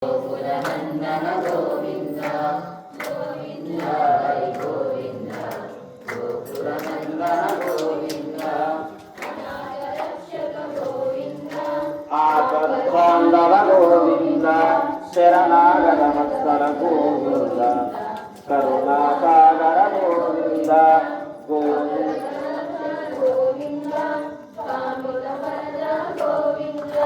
ಗೋಕುಲನಂದನ Govinda Govinda Hari Govinda ಗೋಕುಲನಂದನ Govinda ಅನಾಥರಕ್ಷಕ Govinda ಆಪತ್ಕಾಂಡವ Govinda ಶರಣಾಗತ Vatsala Govinda ಕರುಣಾಸಾಗರ Govinda Govinda Govinda ಕಾಮಿತ Varada Govinda